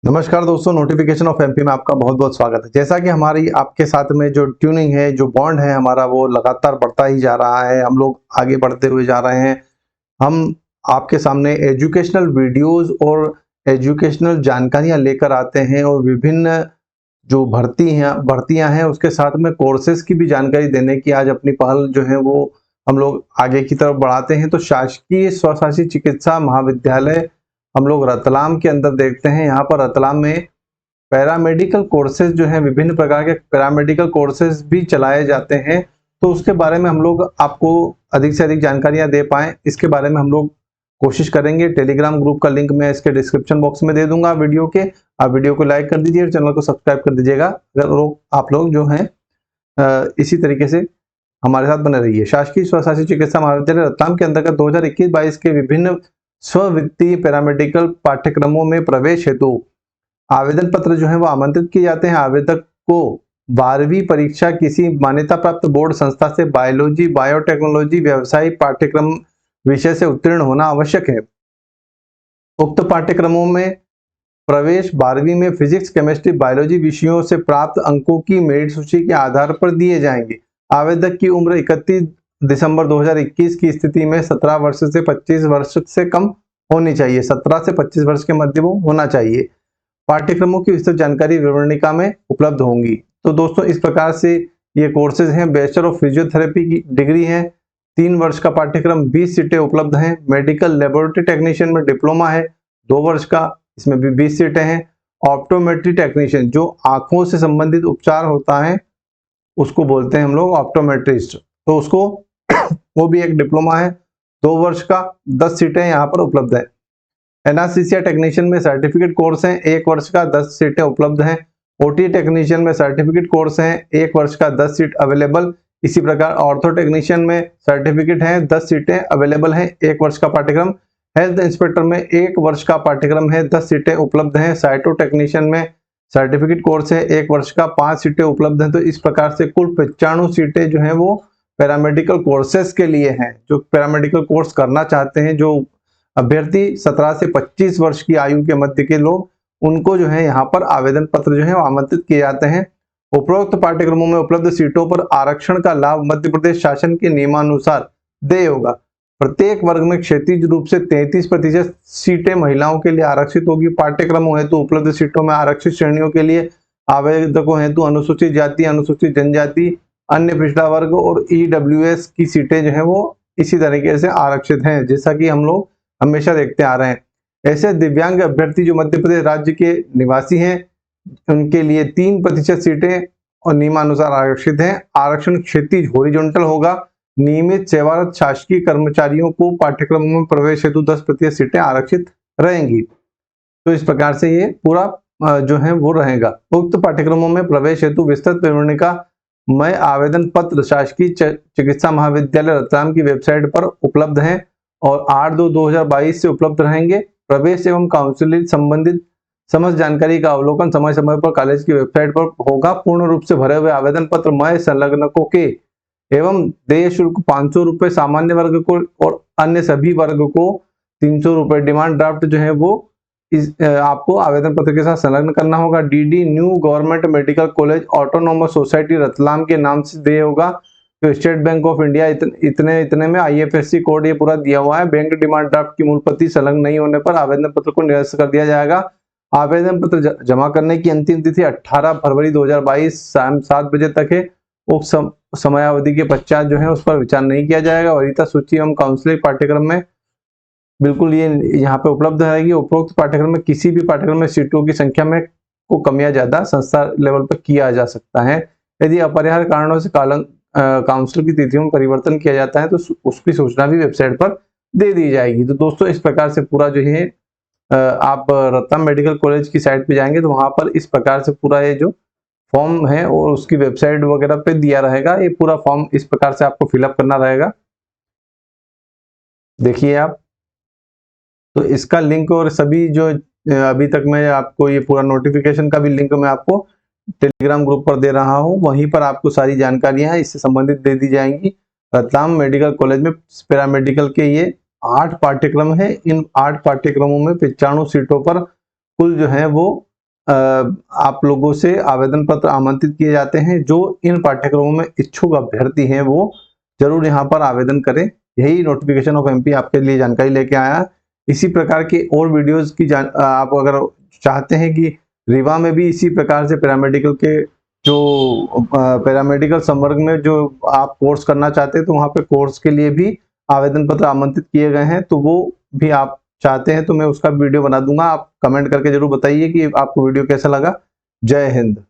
नमस्कार दोस्तों, notification of MP में आपका बहुत बहुत स्वागत है। जैसा कि हमारी आपके साथ में जो ट्यूनिंग है, जो बॉन्ड है हमारा, वो लगातार बढ़ता ही जा रहा है। हम लोग आगे बढ़ते हुए जा रहे हैं। हम आपके सामने एजुकेशनल वीडियोस और एजुकेशनल जानकारियां लेकर आते हैं और विभिन्न जो भर्तियां हैं उसके साथ में कोर्सेज की भी जानकारी देने की आज अपनी पहल जो है वो हम लोग आगे की तरफ बढ़ाते हैं। तो शासकीय स्वशासी चिकित्सा महाविद्यालय हम लोग रतलाम के अंदर देखते हैं। यहाँ पर रतलाम में पैरामेडिकल कोर्सेज जो हैं, विभिन्न प्रकार के पैरामेडिकल कोर्सेज भी चलाए जाते हैं। तो उसके बारे में हम लोग आपको अधिक से अधिक जानकारियां दे पाएं, इसके बारे में हम लोग कोशिश करेंगे। टेलीग्राम ग्रुप का लिंक मैं इसके डिस्क्रिप्शन बॉक्स में दे दूंगा वीडियो के। आप वीडियो को लाइक कर दीजिए और चैनल को सब्सक्राइब कर दीजिएगा। अगर आप लोग जो हैं इसी तरीके से हमारे साथ बने रहिए। शासकीय स्वशासी चिकित्सा महाविद्यालय रतलाम के अंतर्गत 2021-22 के विभिन्न स्ववित्तीय पैरामेडिकल पाठ्यक्रमों में प्रवेश हेतु आवेदन पत्र जो है वो आमंत्रित किए जाते हैं। आवेदक को 12वीं परीक्षा किसी मान्यता प्राप्त बोर्ड संस्था से बायोलॉजी, बायोटेक्नोलॉजी, व्यवसायिक पाठ्यक्रम विषय से उत्तीर्ण होना आवश्यक है। उक्त पाठ्यक्रमों में प्रवेश 12वीं में फिजिक्स, केमिस्ट्री, बायोलॉजी विषयों से प्राप्त अंकों की मेरिट सूची के आधार पर दिए जाएंगे। आवेदक की उम्र 31 दिसंबर 2021 की स्थिति में 17 वर्ष से 25 वर्ष से कम होनी चाहिए। 17 से 25 वर्ष के मध्य वो होना चाहिए। पाठ्यक्रमों की विस्तृत जानकारी विवरणिका में उपलब्ध होंगी। तो दोस्तों, इस प्रकार से ये कोर्सेज हैं। बैचलर ऑफ फिजियोथेरेपी की डिग्री है, 3 वर्ष का पाठ्यक्रम, 20 सीटें उपलब्ध हैं। मेडिकल लेबोरेटरी टेक्नीशियन में डिप्लोमा है, 2 वर्ष का, इसमें भी 20 सीटें हैं। ऑप्टोमेट्री टेक्नीशियन, जो आंखों से संबंधित उपचार होता है उसको बोलते हैं हम लोग ऑप्टोमेट्रिस्ट, तो उसको वो भी एक डिप्लोमा है, 2 वर्ष का, 10 सीटें यहाँ पर उपलब्ध है। एनास्थीसिया टेक्नीशियन में सर्टिफिकेट कोर्स है, 1 वर्ष का, 10 सीटें उपलब्ध हैं। ओटी टेक्नीशियन में सर्टिफिकेट कोर्स है, 1 वर्ष का, 10 सीट अवेलेबल। इसी प्रकार ऑर्थो टेक्नीशियन में सर्टिफिकेट है, 10 सीटें अवेलेबल हैं, 1 वर्ष का पाठ्यक्रम। हेल्थ इंस्पेक्टर में 1 वर्ष का पाठ्यक्रम है, 10 सीटें उपलब्ध हैं। साइटो टेक्नीशियन में सर्टिफिकेट कोर्स है, 1 वर्ष का, 5 सीटें उपलब्ध हैं। तो इस प्रकार से कुल 95 सीटें जो हैं वो पैरामेडिकल कोर्सेज के लिए हैं। जो पैरामेडिकल कोर्स करना चाहते हैं, जो अभ्यर्थी 17 से 25 वर्ष की आयु के मध्य के लोग, उनको जो है यहाँ पर आवेदन पत्र जो है वो आमंत्रित किए जाते हैं। उपरोक्त पाठ्यक्रमों में उपलब्ध सीटों पर आरक्षण का लाभ मध्य प्रदेश शासन के नियमानुसार देय होगा। प्रत्येक वर्ग में क्षैतिज रूप से 33% सीटें महिलाओं के लिए आरक्षित होगी। पाठ्यक्रमों हेतु उपलब्ध सीटों में आरक्षित श्रेणियों के लिए आवेदकों हेतु अनुसूचित जाति, अनुसूचित जनजाति, अन्य पिछड़ा वर्ग और ईडब्ल्यूएस की सीटें जो है वो इसी तरीके से आरक्षित हैं, जैसा कि हम लोग हमेशा देखते आ रहे हैं। ऐसे दिव्यांग अभ्यर्थी जो मध्य प्रदेश राज्य के निवासी हैं, उनके लिए 3% सीटें और नियमानुसार आरक्षित हैं। आरक्षण क्षैतिज हॉरिजॉन्टल होगा। नियमित सेवारत शासकीय कर्मचारियों को पाठ्यक्रमों में प्रवेश हेतु 10% सीटें आरक्षित रहेंगी। तो इस प्रकार से ये पूरा जो है वो रहेगा। उक्त पाठ्यक्रमों में प्रवेश हेतु विस्तृत विवरणिका में आवेदन पत्र शासकीय चिकित्सा महाविद्यालय रतलाम की वेबसाइट पर उपलब्ध है और 8/2/2022 से उपलब्ध रहेंगे। प्रवेश एवं काउंसलिंग संबंधित समस्त जानकारी का अवलोकन समय समय पर कॉलेज की वेबसाइट पर होगा। पूर्ण रूप से भरे हुए आवेदन पत्र मय संलग्नकों के एवं देय शुल्क 500 रुपए सामान्य वर्ग को और अन्य सभी वर्ग को 300 रुपए। डिमांड ड्राफ्ट जो है वो आपको आवेदन पत्र के साथ संलग्न करना होगा। DD new government medical college autonomous society Ratlam के नाम से देय होगा। तो स्टेट बैंक ऑफ इंडिया इतने में IFSC कोड ये पूरा दिया हुआ है। बैंक डिमांड ड्राफ्ट की मूल प्रति संलग्न नहीं होने पर आवेदन पत्र को निरस्त कर दिया जाएगा। आवेदन पत्र जमा करने की अंतिम तिथि 18 फरवरी 2022 शाम 7 बजे तक है। उक्त समयावधि के पश्चात जो है उस पर विचार नहीं किया जाएगा। वरीयता सूची एवं काउंसलिंग पाठ्यक्रम में बिल्कुल ये यहाँ पे उपलब्ध रहेगी। उपरोक्त पाठ्यक्रम में किसी भी पाठ्यक्रम में सीटों की संख्या में को कम या ज्यादा संस्था लेवल पर किया जा सकता है। यदि अपरिहार्य कारणों से काउंसिल की तिथियों में परिवर्तन किया जाता है तो उसकी सूचना भी वेबसाइट पर दे दी जाएगी। तो दोस्तों, इस प्रकार से पूरा जो है आप रतलाम मेडिकल कॉलेज की साइट पे जाएंगे तो वहां पर इस प्रकार से पूरा ये जो फॉर्म है और उसकी वेबसाइट वगैरह पे दिया रहेगा। ये पूरा फॉर्म इस प्रकार से आपको फिलअप करना रहेगा। देखिए आप, तो इसका लिंक और सभी जो अभी तक मैं आपको ये पूरा नोटिफिकेशन का भी लिंक मैं आपको टेलीग्राम ग्रुप पर दे रहा हूं, वहीं पर आपको सारी जानकारियां इससे संबंधित दे दी जाएंगी। रतलाम मेडिकल कॉलेज में पैरामेडिकल के ये 8 पाठ्यक्रम है। इन 8 पाठ्यक्रमों में 95 सीटों पर कुल जो है वो आप लोगों से आवेदन पत्र आमंत्रित किए जाते हैं। जो इन पाठ्यक्रमों में इच्छुक अभ्यर्थी हैं वो जरूर यहाँ पर आवेदन करें। यही नोटिफिकेशन ऑफ एमपी आपके लिए जानकारी लेके आया। इसी प्रकार के और वीडियोस की आप अगर चाहते हैं कि रीवा में भी इसी प्रकार से पैरामेडिकल के जो पैरामेडिकल संवर्ग में जो आप कोर्स करना चाहते हैं तो वहाँ पे कोर्स के लिए भी आवेदन पत्र आमंत्रित किए गए हैं, तो वो भी आप चाहते हैं तो मैं उसका वीडियो बना दूंगा। आप कमेंट करके जरूर बताइए कि आपको वीडियो कैसा लगा। जय हिंद।